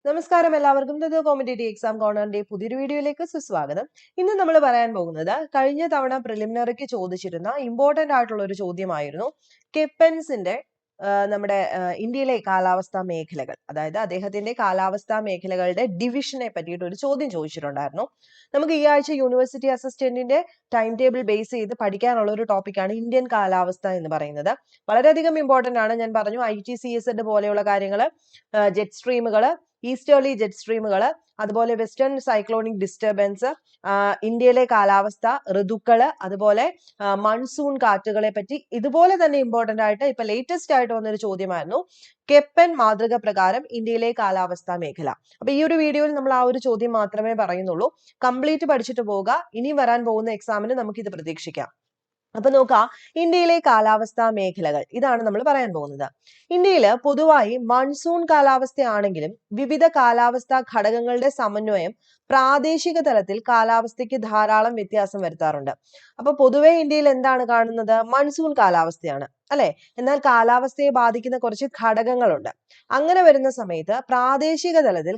നമസ്കാരം എല്ലാവർക്കും തത്വ competitive exam കോർണറിന്റെ പുതിയൊരു വീഡിയോയിലേക്ക് സുസ്വാഗതം. ഇന്ന് നമ്മൾ പറയാൻ പോകുന്നത് കഴിഞ്ഞ തവണ പ്രിലിമിനറിക്ക് ചോദിച്ചിരുന്ന ഇമ്പോർട്ടന്റ് ആയിട്ടുള്ള ഒരു ചോദ്യമായിരുന്നു. കെപ്പൻസിന്റെ നമ്മുടെ ഇന്ത്യയിലെ കാലാവസ്ഥാ മേഖലകൾ, അതായത് അദ്ദേഹത്തിന്റെ കാലാവസ്ഥാ മേഖലകളുടെ ഡിവിഷനെ പറ്റിയിട്ട് ഒരു ചോദ്യം ചോദിച്ചിട്ടുണ്ടായിരുന്നു. നമുക്ക് ഈ ആഴ്ച യൂണിവേഴ്സിറ്റി അസിസ്റ്റന്റിന്റെ ടൈം ടേബിൾ ബേസ് ചെയ്ത് പഠിക്കാനുള്ള ഒരു ടോപ്പിക്കാണ് ഇന്ത്യൻ കാലാവസ്ഥ എന്ന് പറയുന്നത്. വളരെയധികം ഇമ്പോർട്ടന്റ് ആണ്. ഞാൻ പറഞ്ഞു ITCSD പോലെയുള്ള കാര്യങ്ങൾ, ജെറ്റ് സ്ട്രീമുകൾ, ഈസ്റ്റേർലി ജെറ്റ് സ്ട്രീമുകൾ, അതുപോലെ വെസ്റ്റേൺ സൈക്ലോണിക് ഡിസ്റ്റർബൻസ്, ഇന്ത്യയിലെ കാലാവസ്ഥ, ഋതുക്കള്, അതുപോലെ മൺസൂൺ കാറ്റുകളെ പറ്റി ഇതുപോലെ തന്നെ ഇമ്പോർട്ടന്റ് ആയിട്ട് ഇപ്പൊ ലേറ്റസ്റ്റ് ആയിട്ട് വന്നൊരു ചോദ്യമായിരുന്നു കെപ്പൻ മാതൃക പ്രകാരം ഇന്ത്യയിലെ കാലാവസ്ഥാ മേഖല. അപ്പൊ ഈ ഒരു വീഡിയോയിൽ നമ്മൾ ആ ഒരു ചോദ്യം മാത്രമേ പറയുന്നുള്ളൂ. കംപ്ലീറ്റ് പഠിച്ചിട്ട് പോവുക. ഇനി വരാൻ പോകുന്ന എക്സാമിന് നമുക്ക് ഇത് പ്രതീക്ഷിക്കാം. അപ്പൊ നോക്കാം, ഇന്ത്യയിലെ കാലാവസ്ഥാ മേഖലകൾ ഇതാണ് നമ്മൾ പറയാൻ പോകുന്നത്. ഇന്ത്യയിൽ പൊതുവായി മൺസൂൺ കാലാവസ്ഥയാണെങ്കിലും വിവിധ കാലാവസ്ഥാ ഘടകങ്ങളുടെ സമന്വയം പ്രാദേശിക തലത്തിൽ കാലാവസ്ഥയ്ക്ക് ധാരാളം വ്യത്യാസം വരുത്താറുണ്ട്. അപ്പൊ പൊതുവെ ഇന്ത്യയിൽ എന്താണ് കാണുന്നത്? മൺസൂൺ കാലാവസ്ഥയാണ് അല്ലെ. എന്നാൽ കാലാവസ്ഥയെ ബാധിക്കുന്ന കുറച്ച് ഘടകങ്ങളുണ്ട്. അങ്ങനെ വരുന്ന സമയത്ത് പ്രാദേശിക തലത്തിൽ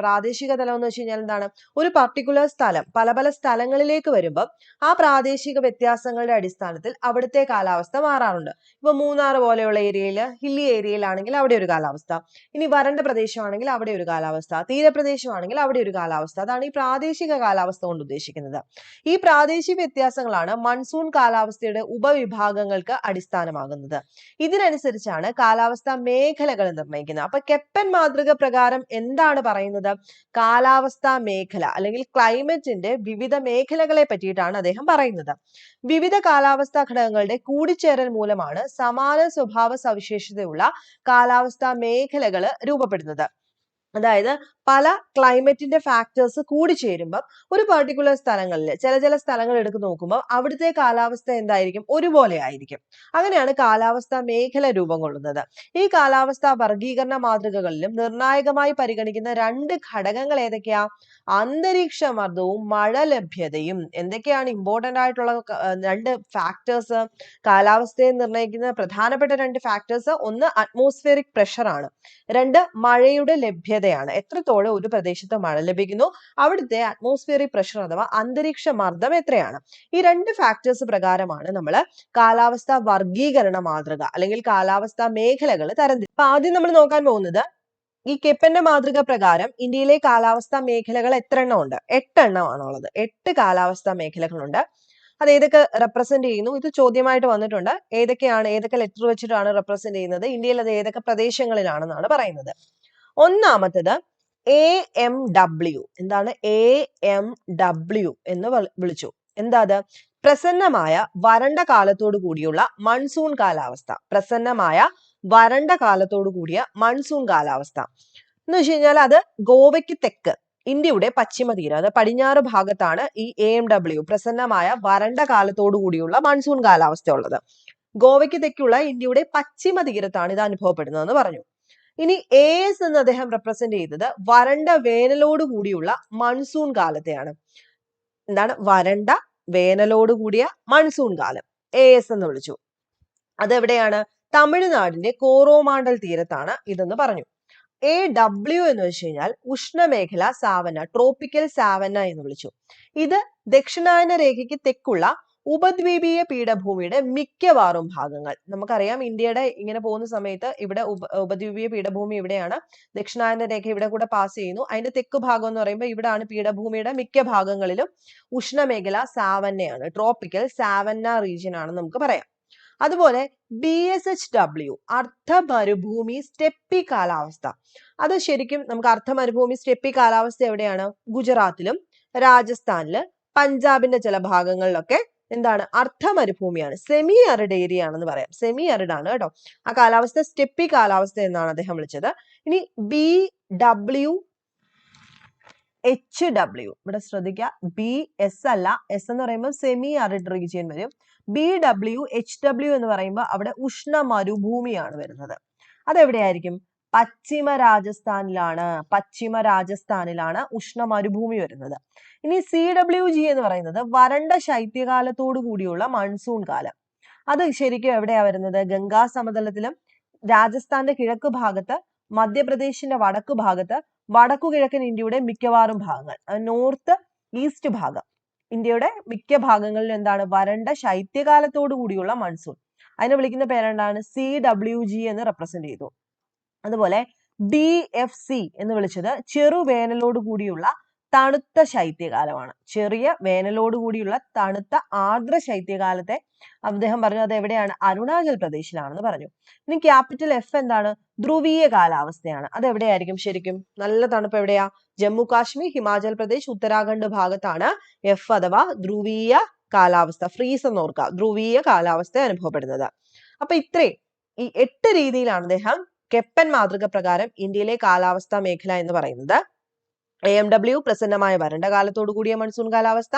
പ്രാദേശിക തലം എന്ന് വെച്ച് കഴിഞ്ഞാൽ എന്താണ്? ഒരു പർട്ടിക്കുലർ സ്ഥലം പല പല സ്ഥലങ്ങളിലേക്ക് വരുമ്പോൾ ആ പ്രാദേശിക വ്യത്യാസങ്ങളുടെ അടിസ്ഥാനത്തിൽ അവിടുത്തെ കാലാവസ്ഥ മാറാറുണ്ട്. ഇപ്പൊ മൂന്നാർ പോലെയുള്ള ഏരിയയിൽ, ഹില്ലി ഏരിയയിലാണെങ്കിൽ അവിടെ ഒരു കാലാവസ്ഥ, ഇനി വരണ്ട പ്രദേശമാണെങ്കിൽ അവിടെ ഒരു കാലാവസ്ഥ, തീരപ്രദേശമാണെങ്കിൽ അവിടെ ഒരു കാലാവസ്ഥ. അതാണ് ഈ പ്രാദേശിക കാലാവസ്ഥ കൊണ്ട് ഉദ്ദേശിക്കുന്നത്. ഈ പ്രാദേശിക വ്യത്യാസങ്ങളാണ് മൺസൂൺ കാലാവസ്ഥയുടെ ഉപവിഭാഗങ്ങൾക്ക് അടിസ്ഥാനമാകുന്നത്. ഇതിനനുസരിച്ചാണ് കാലാവസ്ഥാ മേഖലകൾ നിർണ്ണയിക്കുന്നത്. അപ്പൊ കെപ്പൻ മാതൃക പ്രകാരം എന്താണ് പറയുന്നത്? കാലാവസ്ഥാ മേഖല അല്ലെങ്കിൽ ക്ലൈമറ്റിന്റെ വിവിധ മേഖലകളെ പറ്റിയിട്ടാണ് അദ്ദേഹം പറയുന്നത്. വിവിധ കാലാവസ്ഥാ ഘടകങ്ങളുടെ കൂടിച്ചേരൽ മൂലമാണ് സമാന സ്വഭാവ സവിശേഷതയുള്ള കാലാവസ്ഥാ മേഖലകൾ രൂപപ്പെടുന്നത്. അതായത് പല ക്ലൈമറ്റിന്റെ ഫാക്ടേഴ്സ് കൂടി ചേരുമ്പോൾ ഒരു പർട്ടിക്കുലർ സ്ഥലങ്ങളിൽ ചില സ്ഥലങ്ങൾ എടുത്ത് നോക്കുമ്പോൾ അവിടുത്തെ കാലാവസ്ഥ എന്തായിരിക്കും? ഒരുപോലെ ആയിരിക്കും. അങ്ങനെയാണ് കാലാവസ്ഥാ മേഖല രൂപം കൊള്ളുന്നത്. ഈ കാലാവസ്ഥാ വർഗീകരണ മാതൃകകളിലും നിർണായകമായി പരിഗണിക്കുന്ന രണ്ട് ഘടകങ്ങൾ ഏതൊക്കെയാ? അന്തരീക്ഷ മർദ്ദവും മഴ ലഭ്യതയും. എന്തൊക്കെയാണ് ഇമ്പോർട്ടന്റ് ആയിട്ടുള്ള രണ്ട് ഫാക്ടേഴ്സ്? കാലാവസ്ഥയെ നിർണ്ണയിക്കുന്ന പ്രധാനപ്പെട്ട രണ്ട് ഫാക്ടേഴ്സ്, ഒന്ന് അറ്റ്മോസ്ഫിയറിക് പ്രഷർ ആണ്, രണ്ട് മഴയുടെ ലഭ്യതയാണ്. എത്രത്തോളം ഒരു പ്രദേശത്ത് മഴ ലഭിക്കുന്നു, അവിടുത്തെ അറ്റ്മോസ്ഫിയറിക് പ്രഷർ അഥവാ അന്തരീക്ഷ മർദ്ദം എത്രയാണ്. ഈ രണ്ട് ഫാക്ടേഴ്സ് പ്രകാരമാണ് നമ്മൾ കാലാവസ്ഥാ വർഗീകരണ മാതൃക അല്ലെങ്കിൽ കാലാവസ്ഥാ മേഖലകൾ തരംതിരിക്കുന്നത്. അപ്പൊ ആദ്യം നമ്മൾ നോക്കാൻ പോകുന്നത്, ഈ കെപ്പന്റെ മാതൃക പ്രകാരം ഇന്ത്യയിലെ കാലാവസ്ഥാ മേഖലകൾ എത്ര എണ്ണം ഉണ്ട്? 8 എണ്ണമാണുള്ളത്. 8 കാലാവസ്ഥാ മേഖലകളുണ്ട്. അത് ഏതൊക്കെ റെപ്രസെന്റ് ചെയ്യുന്നു? ഇത് ചോദ്യമായിട്ട് വന്നിട്ടുണ്ട്. ഏതൊക്കെ ലെറ്റർ വെച്ചിട്ടാണ് റെപ്രസെന്റ് ചെയ്യുന്നത്? ഇന്ത്യയിൽ അത് ഏതൊക്കെ പ്രദേശങ്ങളിലാണെന്നാണ് പറയുന്നത്. ഒന്നാമത്തത് AMW. എന്താണ് AMW എന്ന് വിളിച്ചു? എന്താ അത്? പ്രസന്നമായ വരണ്ട കാലത്തോടു കൂടിയുള്ള മൺസൂൺ കാലാവസ്ഥ. പ്രസന്നമായ വരണ്ട കാലത്തോടു കൂടിയ മൺസൂൺ കാലാവസ്ഥ എന്ന് വെച്ച് കഴിഞ്ഞാൽ അത് ഗോവയ്ക്ക് തെക്ക് ഇന്ത്യയുടെ പശ്ചിമ തീരം, അത് പടിഞ്ഞാറ് ഭാഗത്താണ് ഈ AMW പ്രസന്നമായ വരണ്ട കാലത്തോടു കൂടിയുള്ള മൺസൂൺ കാലാവസ്ഥ ഉള്ളത്. ഗോവയ്ക്ക് തെക്കുള്ള ഇന്ത്യയുടെ പശ്ചിമ തീരത്താണ് ഇത് അനുഭവപ്പെടുന്നതെന്ന് പറഞ്ഞു. ഇനി AS എന്ന് അദ്ദേഹം റെപ്രസെന്റ് ചെയ്തത് വരണ്ട വേനലോട് കൂടിയുള്ള മൺസൂൺ കാലത്തെയാണ്. എന്താണ്? വരണ്ട വേനലോട് കൂടിയ മൺസൂൺ കാലം AS എന്ന് വിളിച്ചു. അതെവിടെയാണ്? തമിഴ്നാടിന്റെ കോറോമാണ്ടൽ തീരത്താണ് ഇതെന്ന് പറഞ്ഞു. AW എന്ന് വെച്ച് കഴിഞ്ഞാൽ ഉഷ്ണമേഖല സാവന്ന, ട്രോപ്പിക്കൽ സാവന്ന എന്ന് വിളിച്ചു. ഇത് ദക്ഷിണായന രേഖയ്ക്ക് തെക്കുള്ള ഉപദ്വീപീയ പീഠഭൂമിയുടെ മിക്കവാറും ഭാഗങ്ങൾ. നമുക്കറിയാം ഇന്ത്യയുടെ ഇങ്ങനെ പോകുന്ന സമയത്ത് ഇവിടെ ഉപദ്വീപീയ പീഠഭൂമി ഇവിടെയാണ്, ദക്ഷിണായന രേഖ ഇവിടെ കൂടെ പാസ് ചെയ്യുന്നു. അതിന്റെ തെക്ക് ഭാഗം എന്ന് പറയുമ്പോൾ ഇവിടെയാണ് പീഠഭൂമിയുടെ മിക്ക ഭാഗങ്ങളിലും ഉഷ്ണമേഖല സാവന്നയാണ്, ട്രോപ്പിക്കൽ സാവന്ന റീജിയൻ ആണെന്ന് നമുക്ക് പറയാം. അതുപോലെ BSHW അർദ്ധ മരുഭൂമി സ്റ്റെപ്പി കാലാവസ്ഥ. അത് ശരിക്കും നമുക്ക് അർദ്ധ മരുഭൂമി സ്റ്റെപ്പി കാലാവസ്ഥ എവിടെയാണ്? ഗുജറാത്തിലും രാജസ്ഥാനില് പഞ്ചാബിന്റെ ചില ഭാഗങ്ങളിലൊക്കെ എന്താണ്? അർദ്ധ മരുഭൂമിയാണ്, സെമി അരിഡ് ഏരിയ ആണെന്ന് പറയാം. സെമി അരിഡ് ആണ് കേട്ടോ. ആ കാലാവസ്ഥ സ്റ്റെപ്പി കാലാവസ്ഥ എന്നാണ് അദ്ദേഹം വിളിച്ചത്. ഇനി BWHW, ഇവിടെ ശ്രദ്ധിക്കുക, BS അല്ല, S എന്ന് പറയുമ്പോൾ സെമി അരിഡ് റീജിയൻ വരും. BWHW എന്ന് പറയുമ്പോൾ അവിടെ ഉഷ്ണ മരുഭൂമിയാണ് വരുന്നത്. അതെവിടെയായിരിക്കും? പശ്ചിമ രാജസ്ഥാനിലാണ് ഉഷ്ണ മരുഭൂമി വരുന്നത്. ഇനി CWG എന്ന് പറയുന്നത് വരണ്ട ശൈത്യകാലത്തോടു കൂടിയുള്ള മൺസൂൺ കാലം. അത് ശരിക്കും എവിടെയാ വരുന്നത്? ഗംഗാ സമതലത്തിലും രാജസ്ഥാന്റെ കിഴക്ക് ഭാഗത്ത്, മധ്യപ്രദേശിന്റെ വടക്കു ഭാഗത്ത്, വടക്കുകിഴക്കൻ ഇന്ത്യയുടെ മിക്കവാറും ഭാഗങ്ങൾ, നോർത്ത് ഈസ്റ്റ് ഭാഗം ഇന്ത്യയുടെ മിക്ക ഭാഗങ്ങളിലും എന്താണ് വരണ്ട ശൈത്യകാലത്തോടു കൂടിയുള്ള മൺസൂൺ. അതിനെ വിളിക്കുന്ന പേരെന്താണ്? CWG എന്ന് റെപ്രസെന്റ് ചെയ്തു. അതുപോലെ DFC എന്ന് വിളിച്ചത് ചെറുവേനലോട് കൂടിയുള്ള തണുത്ത ശൈത്യകാലമാണ്. ചെറിയ വേനലോട് കൂടിയുള്ള തണുത്ത ആർദ്ര ശൈത്യകാലത്തെ അദ്ദേഹം പറഞ്ഞു അത് എവിടെയാണ്? അരുണാചൽ പ്രദേശിലാണെന്ന് പറഞ്ഞു. ഇനി ക്യാപിറ്റൽ F എന്താണ്? ധ്രുവീയ കാലാവസ്ഥയാണ്. അത് എവിടെയായിരിക്കും ശരിക്കും? നല്ല തണുപ്പ് എവിടെയാ? ജമ്മു കാശ്മീർ, ഹിമാചൽ പ്രദേശ്, ഉത്തരാഖണ്ഡ് ഭാഗത്താണ് F അഥവാ ധ്രുവീയ കാലാവസ്ഥ, ഫ്രീസ് എന്ന് ഓർക്കുക, ധ്രുവീയ കാലാവസ്ഥ അനുഭവപ്പെടുന്നത്. അപ്പൊ ഇത്രയും ഈ 8 രീതിയിലാണ് അദ്ദേഹം കെപ്പൻ മാതൃക പ്രകാരം ഇന്ത്യയിലെ കാലാവസ്ഥാ മേഖല എന്ന് പറയുന്നത്. AMW പ്രസന്നമായ വരണ്ട കാലത്തോടു കൂടിയ മൺസൂൺ കാലാവസ്ഥ.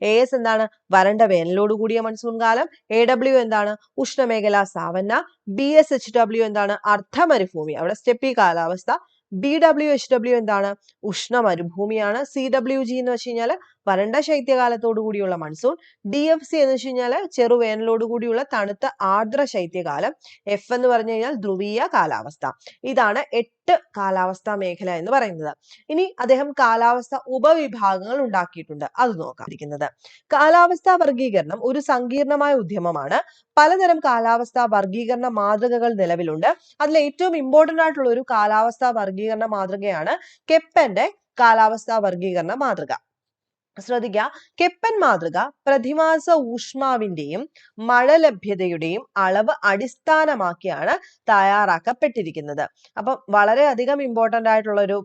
AS എന്താണ്? വരണ്ട വേനലോട് കൂടിയ മൺസൂൺ കാലം. AW എന്താണ്? ഉഷ്ണമേഖല സാവന്ന. BSHW എന്താണ്? അർദ്ധമരുഭൂമി, അവിടെ സ്റ്റെപ്പി കാലാവസ്ഥ. BWHW എന്താണ്? ഉഷ്ണ മരുഭൂമിയാണ്. CWG എന്ന് വെച്ച് കഴിഞ്ഞാൽ വരണ്ട ശൈത്യകാലത്തോടു കൂടിയുള്ള മൺസൂൺ. DFC എന്ന് വെച്ച് കഴിഞ്ഞാൽ ചെറുവേനലോട് കൂടിയുള്ള തണുത്ത ആർദ്ര ശൈത്യകാലം. F എന്ന് പറഞ്ഞു കഴിഞ്ഞാൽ ധ്രുവീയ കാലാവസ്ഥ. ഇതാണ് 8 കാലാവസ്ഥാ മേഖല എന്ന് പറയുന്നത്. ഇനി അദ്ദേഹം കാലാവസ്ഥ ഉപവിഭാഗങ്ങൾ ഉണ്ടാക്കിയിട്ടുണ്ട്, അത് നോക്കാം. കാലാവസ്ഥാ വർഗീകരണം ഒരു സങ്കീർണമായ ഉദ്യമമാണ്. പലതരം കാലാവസ്ഥാ വർഗീകരണ മാതൃകകൾ നിലവിലുണ്ട്. അതിൽ ഏറ്റവും ഇമ്പോർട്ടന്റ് ആയിട്ടുള്ള ഒരു കാലാവസ്ഥാ വർഗീകരണ മാതൃകയാണ് കെപ്പന്റെ കാലാവസ്ഥാ വർഗീകരണ മാതൃക. ശ്രദ്ധിക്കുക, കെപ്പൻ മാതൃക പ്രതിമാസ ഊഷ്മാവിന്റെയും മഴ ലഭ്യതയുടെയും അളവ് അടിസ്ഥാനമാക്കിയാണ് തയ്യാറാക്കപ്പെട്ടിരിക്കുന്നത്. അപ്പം വളരെയധികം ഇമ്പോർട്ടന്റ് ആയിട്ടുള്ള ഒരു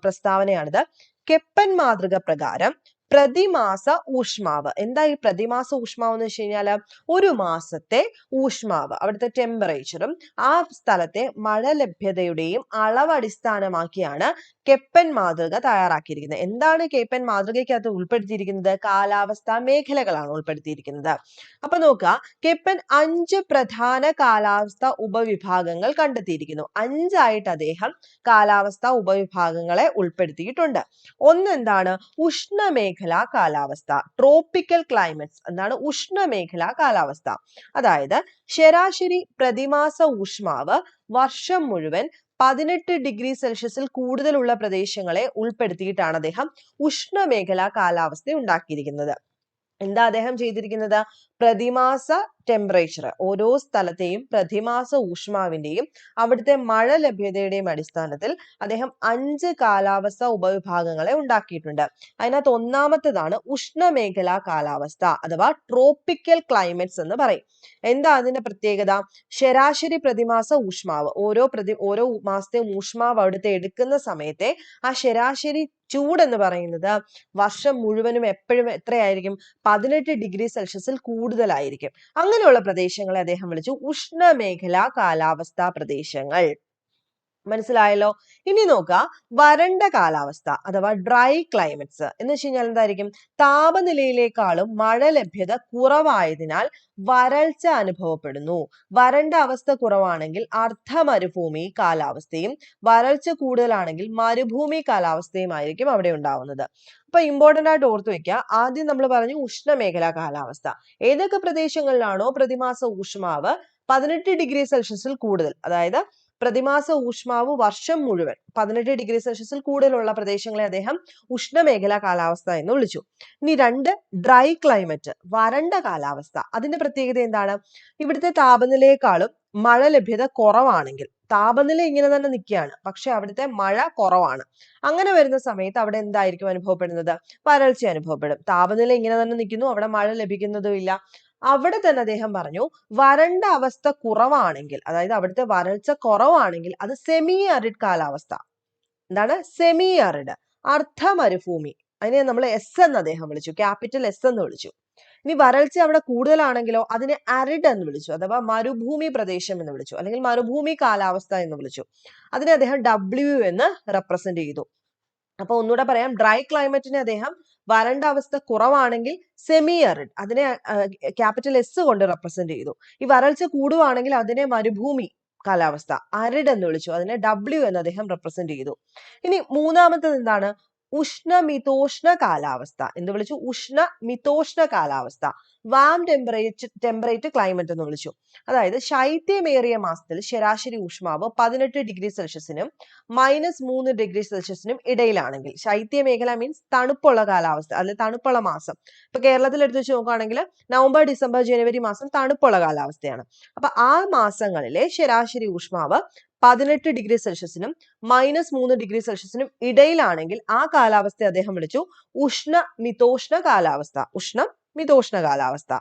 പ്രസ്താവനയാണിത്. കെപ്പൻ മാതൃക പ്രകാരം പ്രതിമാസ ഊഷ്മാവ്, എന്താ ഈ പ്രതിമാസ ഊഷ്മാവ് എന്ന് വെച്ച് കഴിഞ്ഞാൽ ഒരു മാസത്തെ ഊഷ്മാവ്, അവിടുത്തെ ടെമ്പറേച്ചറും ആ സ്ഥലത്തെ മഴ ലഭ്യതയുടെയും അളവ് അടിസ്ഥാനമാക്കിയാണ് കെപ്പൻ മാതൃക തയ്യാറാക്കിയിരിക്കുന്നത്. എന്താണ് കെപ്പൻ മാതൃകയ്ക്കകത്ത് ഉൾപ്പെടുത്തിയിരിക്കുന്നത്? കാലാവസ്ഥാ മേഖലകളാണ് ഉൾപ്പെടുത്തിയിരിക്കുന്നത്. അപ്പൊ നോക്കുക, കെപ്പൻ 5 പ്രധാന കാലാവസ്ഥാ ഉപവിഭാഗങ്ങൾ കണ്ടെത്തിയിരിക്കുന്നു. 5ആയിട്ട് അദ്ദേഹം കാലാവസ്ഥാ ഉപവിഭാഗങ്ങളെ ഉൾപ്പെടുത്തിയിട്ടുണ്ട്. ഒന്ന് എന്താണ്? ഉഷ്ണമേഖലാ കാലാവസ്ഥ, ട്രോപ്പിക്കൽ ക്ലൈമറ്റ്സ്. എന്താണ് ഉഷ്ണമേഖലാ കാലാവസ്ഥ? അതായത് ശരാശരി പ്രതിമാസ ഊഷ്മാവ് വർഷം മുഴുവൻ 18 ഡിഗ്രി സെൽഷ്യസിൽ കൂടുതലുള്ള പ്രദേശങ്ങളെ ഉൾപ്പെടുത്തിയിട്ടാണ് അദ്ദേഹം ഉഷ്ണമേഖലാ കാലാവസ്ഥ ഉണ്ടാക്കിയിരിക്കുന്നത്. എന്താ അദ്ദേഹം ചെയ്തിരിക്കുന്നത്? പ്രതിമാസ ടെമ്പറേച്ചർ, ഓരോ സ്ഥലത്തെയും പ്രതിമാസ ഊഷ്മാവിന്റെയും അവിടുത്തെ മഴ ലഭ്യതയുടെയും അടിസ്ഥാനത്തിൽ അദ്ദേഹം 5 കാലാവസ്ഥ ഉപവിഭാഗങ്ങളെ ഉണ്ടാക്കിയിട്ടുണ്ട്. അതിനകത്ത് ഒന്നാമത്തേതാണ് ഉഷ്ണമേഖലാ കാലാവസ്ഥ അഥവാ ട്രോപ്പിക്കൽ ക്ലൈമറ്റ്സ് എന്ന് പറയും. എന്താ അതിന്റെ പ്രത്യേകത? ശരാശരി പ്രതിമാസ ഊഷ്മാവ്, ഓരോ മാസത്തെയും ഊഷ്മാവ് അവിടുത്തെ എടുക്കുന്ന സമയത്തെ ആ ശരാശരി ചൂട് എന്ന് പറയുന്നത് വർഷം മുഴുവനും എപ്പോഴും എത്രയായിരിക്കും? 18 ഡിഗ്രി സെൽഷ്യസിൽ കൂടുതലായിരിക്കും. അങ്ങനെയുള്ള പ്രദേശങ്ങളെ അദ്ദേഹം വിളിച്ചു ഉഷ്ണമേഖലാ കാലാവസ്ഥാ പ്രദേശങ്ങൾ. മനസ്സിലായല്ലോ? ഇനി നോക്കുക, വരണ്ട കാലാവസ്ഥ അഥവാ ഡ്രൈ ക്ലൈമറ്റ്സ് എന്ന് വെച്ച് കഴിഞ്ഞാൽ എന്തായിരിക്കും? താപനിലയിലേക്കാളും മഴ ലഭ്യത കുറവായതിനാൽ വരൾച്ച അനുഭവപ്പെടുന്നു. വരണ്ട അവസ്ഥ കുറവാണെങ്കിൽ അർദ്ധമരുഭൂമി കാലാവസ്ഥയും വരൾച്ച കൂടുതലാണെങ്കിൽ മരുഭൂമി കാലാവസ്ഥയുമായിരിക്കും അവിടെ ഉണ്ടാവുന്നത്. അപ്പൊ ഇമ്പോർട്ടന്റ് ആയിട്ട് ഓർത്തു വെക്കുക, ആദ്യം നമ്മൾ പറഞ്ഞു ഉഷ്ണമേഖലാ കാലാവസ്ഥ. ഏതൊക്കെ പ്രദേശങ്ങളിലാണോ പ്രതിമാസ ഊഷ്മാവ് 18 ഡിഗ്രി സെൽഷ്യസിൽ കൂടുതൽ, അതായത് പ്രതിമാസ ഊഷ്മാവ് വർഷം മുഴുവൻ 18 ഡിഗ്രി സെൽഷ്യസിൽ കൂടുതലുള്ള പ്രദേശങ്ങളെ അദ്ദേഹം ഉഷ്ണമേഖലാ കാലാവസ്ഥ എന്ന് വിളിച്ചു. ഇനി 2, ഡ്രൈ ക്ലൈമറ്റ്, വരണ്ട കാലാവസ്ഥ. അതിന്റെ പ്രത്യേകത എന്താണ്? ഇവിടുത്തെ താപനിലയെക്കാളും മഴ ലഭ്യത കുറവാണെങ്കിൽ, താപനില ഇങ്ങനെ തന്നെ നിൽക്കുകയാണ്, പക്ഷെ അവിടുത്തെ മഴ കുറവാണ്. അങ്ങനെ വരുന്ന സമയത്ത് അവിടെ എന്തായിരിക്കും അനുഭവപ്പെടുന്നത്? വരൾച്ച അനുഭവപ്പെടും. താപനില ഇങ്ങനെ തന്നെ നിൽക്കുന്നു, അവിടെ മഴ ലഭിക്കുന്നതുമില്ല. അവിടെ തന്നെ അദ്ദേഹം പറഞ്ഞു വരണ്ട അവസ്ഥ കുറവാണെങ്കിൽ, അതായത് അവിടുത്തെ വരൾച്ച കുറവാണെങ്കിൽ അത് സെമി അരിഡ് കാലാവസ്ഥ. എന്താണ് സെമി അരിഡ്? അർദ്ധമരുഭൂമി. അതിനെ നമ്മൾ S എന്ന് അദ്ദേഹം വിളിച്ചു, ക്യാപിറ്റൽ S എന്ന് വിളിച്ചു. ഇനി വരൾച്ച അവിടെ കൂടുതലാണെങ്കിലോ അതിനെ അരിഡ് എന്ന് വിളിച്ചു, അഥവാ മരുഭൂമി പ്രദേശം എന്ന് വിളിച്ചു, അല്ലെങ്കിൽ മരുഭൂമി കാലാവസ്ഥ എന്ന് വിളിച്ചു. അതിനെ അദ്ദേഹം W എന്ന് റെപ്രസെന്റ് ചെയ്തു. അപ്പൊ ഒന്നുകൂടെ പറയാം, ഡ്രൈ ക്ലൈമറ്റിനെ അദ്ദേഹം വരണ്ട അവസ്ഥ കുറവാണെങ്കിൽ സെമി അരിഡ്, അതിനെ ക്യാപിറ്റൽ S കൊണ്ട് റെപ്രസെന്റ് ചെയ്തു. ഈ വരൾച്ച കൂടുവാണെങ്കിൽ അതിനെ മരുഭൂമി കാലാവസ്ഥ, അരിഡ് എന്ന് വിളിച്ചു, അതിനെ W എന്ന് അദ്ദേഹം റെപ്രസെന്റ് ചെയ്തു. ഇനി മൂന്നാമത്തത് എന്താണ്? ഉഷ്ണമിതോഷ്ണ കാലാവസ്ഥ. എന്ത് വിളിച്ചു? ഉഷ്ണമിതോഷ്ണ കാലാവസ്ഥ. വാം ടെമ്പറേറ്റ് ക്ലൈമറ്റ് എന്ന് വിളിച്ചു. അതായത് ശൈത്യമേറിയ മാസത്തിൽ ശരാശരി ഊഷ്മാവ് 18°C -3°C ഇടയിലാണെങ്കിൽ, ശൈത്യമേഖല മീൻസ് തണുപ്പുള്ള കാലാവസ്ഥ, അല്ലെങ്കിൽ തണുപ്പുള്ള മാസം. ഇപ്പൊ കേരളത്തിൽ എടുത്ത് വെച്ച് നോക്കുകയാണെങ്കിൽ നവംബർ, ഡിസംബർ, ജനുവരി മാസം തണുപ്പുള്ള കാലാവസ്ഥയാണ്. അപ്പൊ ആ മാസങ്ങളിലെ ശരാശരി ഊഷ്മാവ് 18°C -3°C ഇടയിലാണെങ്കിൽ ആ കാലാവസ്ഥ അദ്ദേഹം വിളിച്ചു ഉഷ്ണമിതോഷ്ണ കാലാവസ്ഥ. ഉഷ്ണമിതോഷ്ണ കാലാവസ്ഥ.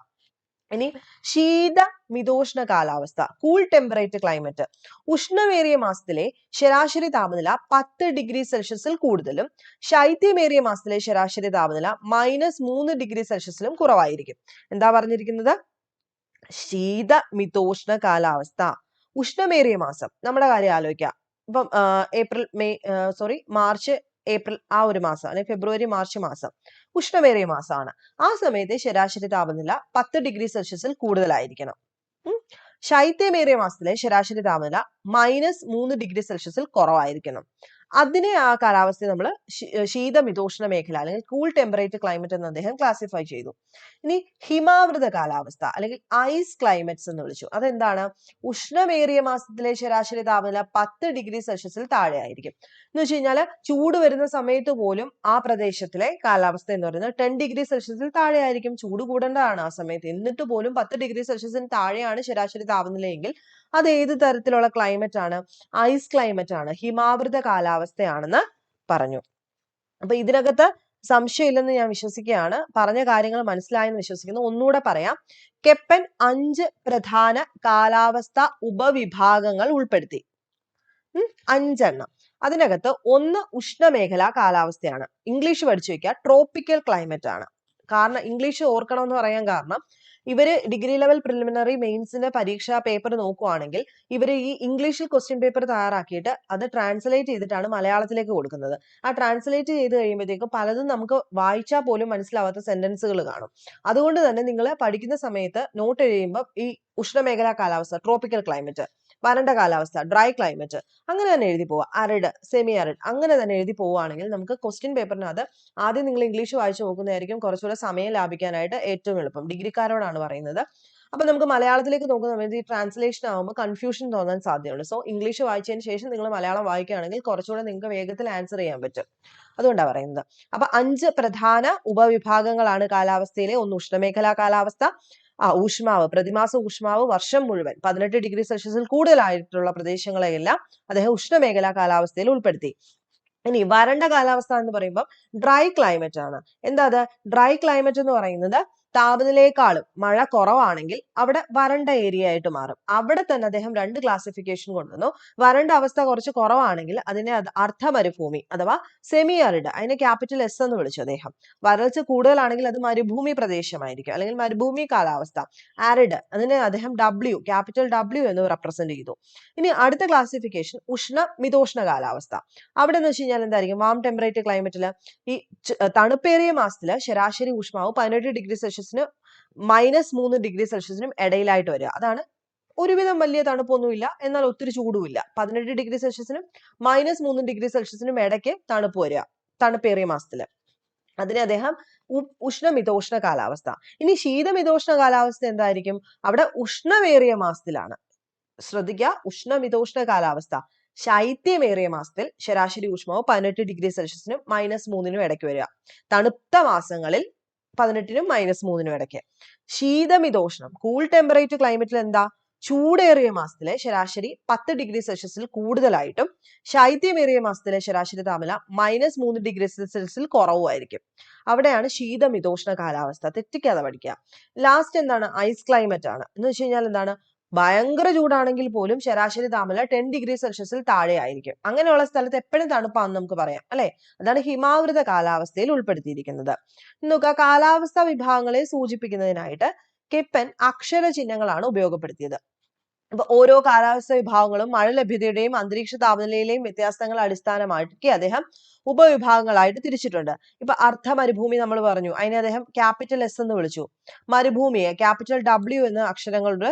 ഇനി ശീതമിതോഷ്ണ കാലാവസ്ഥ, കൂൾ ടെമ്പറേറ്റ് ക്ലൈമറ്റ്. ഉഷ്ണമേറിയ മാസത്തിലെ ശരാശരി താപനില 10°C കൂടുതലും ശൈത്യമേറിയ മാസത്തിലെ ശരാശരി താപനില -3°C കുറവായിരിക്കും. എന്താ പറഞ്ഞിരിക്കുന്നത്? ശീതമിതോഷ്ണ കാലാവസ്ഥ. ഉഷ്ണമേറിയ മാസം, നമ്മുടെ കാര്യം ആലോചിക്കാം. ഇപ്പം മാർച്ച്, ഏപ്രിൽ ആ ഒരു മാസം, അല്ലെങ്കിൽ ഫെബ്രുവരി, മാർച്ച് മാസം ഉഷ്ണമേറിയ മാസമാണ്. ആ സമയത്തെ ശരാശരി താപനില 10°C കൂടുതലായിരിക്കണം. ശൈത്യമേറിയ മാസത്തിലെ ശരാശരി താപനില -3°C കുറവായിരിക്കണം. അതിനെ, ആ കാലാവസ്ഥയെ നമ്മൾ ശീതമിതോഷ്ണ മേഖല അല്ലെങ്കിൽ കൂൾ ടെമ്പറേറ്റ് ക്ലൈമറ്റ് എന്ന് അദ്ദേഹം ക്ലാസിഫൈ ചെയ്തു. ഇനി ഹിമാവൃത കാലാവസ്ഥ അല്ലെങ്കിൽ ഐസ് ക്ലൈമറ്റ്സ് എന്ന് വിളിച്ചു. അതെന്താണ്? ഉഷ്ണമേറിയ മാസത്തിലെ ശരാശരി താപനില 10°C താഴെ ആയിരിക്കും. എന്ന് വെച്ച് കഴിഞ്ഞാൽ ചൂട് വരുന്ന സമയത്ത് പോലും ആ പ്രദേശത്തിലെ കാലാവസ്ഥ എന്ന് പറയുന്നത് 10°C താഴെ ആയിരിക്കും. ചൂട് കൂടേണ്ടതാണ് ആ സമയത്ത്, എന്നിട്ട് പോലും 10°C താഴെയാണ് ശരാശരി താപനിലയെങ്കിൽ അത് ഏത് തരത്തിലുള്ള ക്ലൈമറ്റ് ആണ്? ഐസ് ക്ലൈമറ്റ് ആണ്, ഹിമാവൃത കാലാവസ്ഥയാണെന്ന് പറഞ്ഞു. അപ്പൊ ഇതിനകത്ത് സംശയമില്ലെന്ന് ഞാൻ വിശ്വസിക്കുകയാണ്. പറഞ്ഞ കാര്യങ്ങൾ മനസ്സിലായെന്ന് വിശ്വസിക്കുന്നു. ഒന്നുകൂടെ പറയാം. കെപ്പൻ 5 പ്രധാന കാലാവസ്ഥ ഉപവിഭാഗങ്ങൾ ഉൾപ്പെടുത്തി. 5 എണ്ണം. അതിനകത്ത് 1 ഉഷ്ണമേഖലാ കാലാവസ്ഥയാണ്. ഇംഗ്ലീഷ് പഠിച്ചു വെക്കുക, ട്രോപ്പിക്കൽ ക്ലൈമറ്റ് ആണ്. കാരണം ഇംഗ്ലീഷ് ഓർക്കണം എന്ന് പറയാൻ കാരണം, ഇവര് ഡിഗ്രി ലെവൽ പ്രിലിമിനറി മെയിൻസിന്റെ പരീക്ഷാ പേപ്പർ നോക്കുവാണെങ്കിൽ ഇവര് ഈ ഇംഗ്ലീഷിൽ ക്വസ്റ്റ്യൻ പേപ്പർ തയ്യാറാക്കിയിട്ട് അത് ട്രാൻസ്ലേറ്റ് ചെയ്തിട്ടാണ് മലയാളത്തിലേക്ക് കൊടുക്കുന്നത്. ആ ട്രാൻസ്ലേറ്റ് ചെയ്ത് കഴിയുമ്പോഴത്തേക്കും പലതും നമുക്ക് വായിച്ചാൽ പോലും മനസ്സിലാവാത്ത സെന്റൻസുകൾ കാണും. അതുകൊണ്ട് തന്നെ നിങ്ങൾ പഠിക്കുന്ന സമയത്ത് നോട്ട് എഴുതുമ്പോൾ ഈ ഉഷ്ണമേഖലാ കാലാവസ്ഥ, ട്രോപ്പിക്കൽ ക്ലൈമറ്റ്, വരണ്ട കാലാവസ്ഥ, ഡ്രൈ ക്ലൈമറ്റ്, അങ്ങനെ തന്നെ എഴുതി പോവുക. അരിഡ്, സെമി അരിഡ്, അങ്ങനെ തന്നെ എഴുതി പോവുകയാണെങ്കിൽ നമുക്ക് ക്വസ്റ്റ്യൻ പേപ്പറിനകത്ത് ആദ്യം നിങ്ങൾ ഇംഗ്ലീഷ് വായിച്ചു നോക്കുന്നതായിരിക്കും കുറച്ചുകൂടെ സമയം ലാഭിക്കാനായിട്ട് ഏറ്റവും എളുപ്പം. ഡിഗ്രിക്കാരോടാണ് പറയുന്നത്. അപ്പൊ നമുക്ക് മലയാളത്തിലേക്ക് നോക്കുന്ന സമയത്ത് ഈ ട്രാൻസ്ലേഷൻ ആകുമ്പോൾ കൺഫ്യൂഷൻ തോന്നാൻ സാധ്യതയുണ്ട്. സോ ഇംഗ്ലീഷ് വായിച്ചതിന് ശേഷം നിങ്ങൾ മലയാളം വായിക്കുകയാണെങ്കിൽ കുറച്ചുകൂടെ നിങ്ങൾക്ക് വേഗത്തിൽ ആൻസർ ചെയ്യാൻ പറ്റും. അതുകൊണ്ടാണ് പറയുന്നത്. അപ്പൊ 5 പ്രധാന ഉപവിഭാഗങ്ങളാണ് കാലാവസ്ഥയിലെ. 1 ഉഷ്ണമേഖലാ കാലാവസ്ഥ, ഊഷ്മാവ്, പ്രതിമാസ ഊഷ്മാവ് വർഷം മുഴുവൻ 18°C കൂടുതലായിട്ടുള്ള പ്രദേശങ്ങളെയെല്ലാം അദ്ദേഹം ഉഷ്ണമേഖലാ കാലാവസ്ഥയിൽ ഉൾപ്പെടുത്തി. ഇനി വരണ്ട കാലാവസ്ഥ എന്ന് പറയുമ്പോൾ ഡ്രൈ ക്ലൈമറ്റ് ആണ്. എന്താ അത്? ഡ്രൈ ക്ലൈമറ്റ് എന്ന് പറയുന്നത് താപനിലയെക്കാളും മഴ കുറവാണെങ്കിൽ അവിടെ വരണ്ട ഏരിയ ആയിട്ട് മാറും. അവിടെ തന്നെ അദ്ദേഹം 2 ക്ലാസിഫിക്കേഷൻ കൊണ്ടുവന്നു. വരണ്ട അവസ്ഥ കുറച്ച് കുറവാണെങ്കിൽ അതിനെ അർദ്ധമരുഭൂമി അഥവാ സെമി അരിഡ്, അതിനെ ക്യാപിറ്റൽ S എന്ന് വിളിച്ചു അദ്ദേഹം. വരൾച്ച കൂടുതലാണെങ്കിൽ അത് മരുഭൂമി പ്രദേശമായിരിക്കും, അല്ലെങ്കിൽ മരുഭൂമി കാലാവസ്ഥ. ആരിഡ്, അതിനെ അദ്ദേഹം ക്യാപിറ്റൽ W എന്ന് റെപ്രസെന്റ് ചെയ്തു. ഇനി അടുത്ത ക്ലാസിഫിക്കേഷൻ ഉഷ്ണമിതോഷ്ണ കാലാവസ്ഥ. അവിടെ എന്ന് വെച്ച് കഴിഞ്ഞാൽ എന്തായിരിക്കും? വാം ടെമ്പറേറ്റ് ക്ലൈമറ്റില് ഈ തണുപ്പേറിയ മാസത്തില് ശരാശരി ഊഷ്മാവ് 18°C -3°C ഇടയിലായിട്ട് വരിക. അതാണ് ഒരുവിധം വലിയ തണുപ്പൊന്നുമില്ല, എന്നാൽ ഒത്തിരി ചൂടുമില്ല. 18°C -3°C ഇടയ്ക്ക് തണുപ്പ് വരിക തണുപ്പേറിയ മാസത്തില്. അതിനെ അദ്ദേഹം ഉഷ്ണമിതോഷ്ണ കാലാവസ്ഥ. ഇനി ശീതമിതോഷ്ണ കാലാവസ്ഥ എന്തായിരിക്കും? അവിടെ ഉഷ്ണമേറിയ മാസത്തിലാണ്. ശ്രദ്ധിക്കുക, ഉഷ്ണമിതോഷ്ണ കാലാവസ്ഥ. ശൈത്യമേറിയ മാസത്തിൽ ശരാശരി ഊഷ്മാവ് 18°C -3 ഇടയ്ക്ക് വരിക. തണുത്ത മാസങ്ങളിൽ 18 -3 ഇടയ്ക്ക്. ശീതമിതോഷ്ണം, കൂൾ ടെമ്പറേറ്റ് ക്ലൈമറ്റിൽ എന്താ? ചൂടേറിയ മാസത്തിലെ ശരാശരി 10°C കൂടുതലായിട്ടും ശൈത്യമേറിയ മാസത്തിലെ ശരാശരി താപനില -3°C കുറവുമായിരിക്കും. അവിടെയാണ് ശീതമിതോഷ്ണ കാലാവസ്ഥ. തെറ്റിക്കാതെ പഠിക്കുക. ലാസ്റ്റ് എന്താണ്? ഐസ് ക്ലൈമറ്റ് ആണ്. എന്ന് വെച്ച് കഴിഞ്ഞാൽ എന്താണ്? ഭയങ്കര ചൂടാണെങ്കിൽ പോലും ശരാശരി താപനില 10°C താഴെ ആയിരിക്കും. അങ്ങനെയുള്ള സ്ഥലത്ത് എപ്പോഴും തണുപ്പാണെന്ന് നമുക്ക് പറയാം, അല്ലെ? അതാണ് ഹിമാവൃത കാലാവസ്ഥയിൽ ഉൾപ്പെടുത്തിയിരിക്കുന്നത്. നോക്കുക, കാലാവസ്ഥാ വിഭാഗങ്ങളെ സൂചിപ്പിക്കുന്നതിനായിട്ട് കെപ്പൻ അക്ഷര ചിഹ്നങ്ങളാണ് ഉപയോഗപ്പെടുത്തിയത്. അപ്പൊ ഓരോ കാലാവസ്ഥ വിഭാഗങ്ങളും മഴ ലഭ്യതയുടെയും അന്തരീക്ഷ താപനിലയിലെയും വ്യത്യാസങ്ങൾ അടിസ്ഥാനമാക്കി അദ്ദേഹം ഉപവിഭാഗങ്ങളായിട്ട് തിരിച്ചിട്ടുണ്ട്. ഇപ്പൊ അർദ്ധ മരുഭൂമി നമ്മൾ പറഞ്ഞു, അതിനെ അദ്ദേഹം ക്യാപിറ്റൽ S എന്ന് വിളിച്ചു. മരുഭൂമിയെ ക്യാപിറ്റൽ W എന്ന അക്ഷരങ്ങളുടെ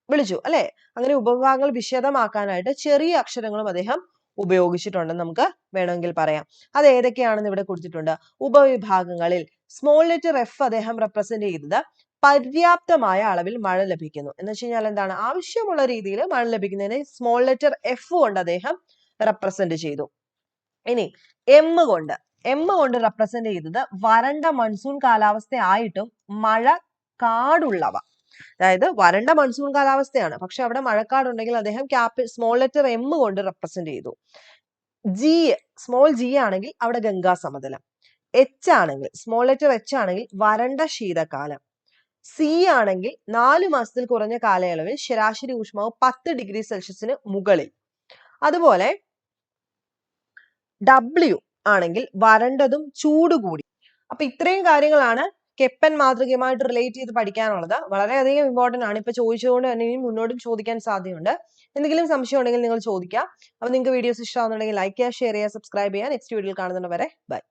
വിളിച്ചു, അല്ലെ? അങ്ങനെ ഉപവിഭാഗങ്ങൾ വിശദമാക്കാനായിട്ട് ചെറിയ അക്ഷരങ്ങളും അദ്ദേഹം ഉപയോഗിച്ചിട്ടുണ്ടെന്ന് നമുക്ക് വേണമെങ്കിൽ പറയാം. അത് ഏതൊക്കെയാണെന്ന് ഇവിടെ കൊടുത്തിട്ടുണ്ട്. ഉപവിഭാഗങ്ങളിൽ സ്മോൾ ലെറ്റർ എഫ് അദ്ദേഹം റെപ്രസെന്റ് ചെയ്തത് പര്യാപ്തമായ അളവിൽ മഴ ലഭിക്കുന്നു എന്ന് വെച്ച് കഴിഞ്ഞാൽ എന്താണ്, ആവശ്യമുള്ള രീതിയിൽ മഴ ലഭിക്കുന്നതിന് സ്മോൾ ലെറ്റർ എഫ് കൊണ്ട് അദ്ദേഹം റെപ്രസെന്റ് ചെയ്തു. ഇനി എം കൊണ്ട് റെപ്രസെന്റ് ചെയ്തത് വരണ്ട മൺസൂൺ കാലാവസ്ഥ ആയിട്ടും മഴ കാടുള്ളവ. അതായത് വരണ്ട മൺസൂൺ കാലാവസ്ഥയാണ്, പക്ഷെ അവിടെ മഴക്കാടുണ്ടെങ്കിൽ അദ്ദേഹം സ്മോൾ ലെറ്റർ എം കൊണ്ട് റെപ്രസെന്റ് ചെയ്തു. സ്മോൾ ജി ആണെങ്കിൽ അവിടെ ഗംഗാ സമതലം. എച്ച് ആണെങ്കിൽ സ്മോൾ ലെറ്റർ എച്ച് ആണെങ്കിൽ വരണ്ട ശീതകാലം. സി ആണെങ്കിൽ 4 മാസത്തിൽ കുറഞ്ഞ കാലയളവിൽ ശരാശരി ഊഷ്മാവ് 10 ഡിഗ്രി സെൽഷ്യസിന് മുകളിൽ. അതുപോലെ ഡബ്ല്യു ആണെങ്കിൽ വരണ്ടതും ചൂട് കൂടി. അപ്പൊ ഇത്രയും കാര്യങ്ങളാണ് കെപ്പൻ മാതൃകയുമായിട്ട് റിലേറ്റ് ചെയ്ത് പഠിക്കാനുള്ളത്. വളരെയധികം ഇമ്പോർട്ടന്റ് ആണ്. ഇപ്പൊ ചോദിച്ചുകൊണ്ട് തന്നെ ഇനി മുന്നോട്ടും ചോദിക്കാൻ സാധ്യതയുണ്ട്. എന്തെങ്കിലും സംശയം ഉണ്ടെങ്കിൽ നിങ്ങൾ ചോദിക്കാം. അപ്പൊ നിങ്ങൾക്ക് വീഡിയോസ് ഇഷ്ടമാണെന്നുണ്ടെങ്കിൽ ലൈക്ക് ചെയ്യുക, ഷെയർ ചെയ്യുക, സബ്സ്ക്രൈബ് ചെയ്യുക. നെക്സ്റ്റ് വീഡിയോയിൽ കാണുന്നവരെ ബൈ.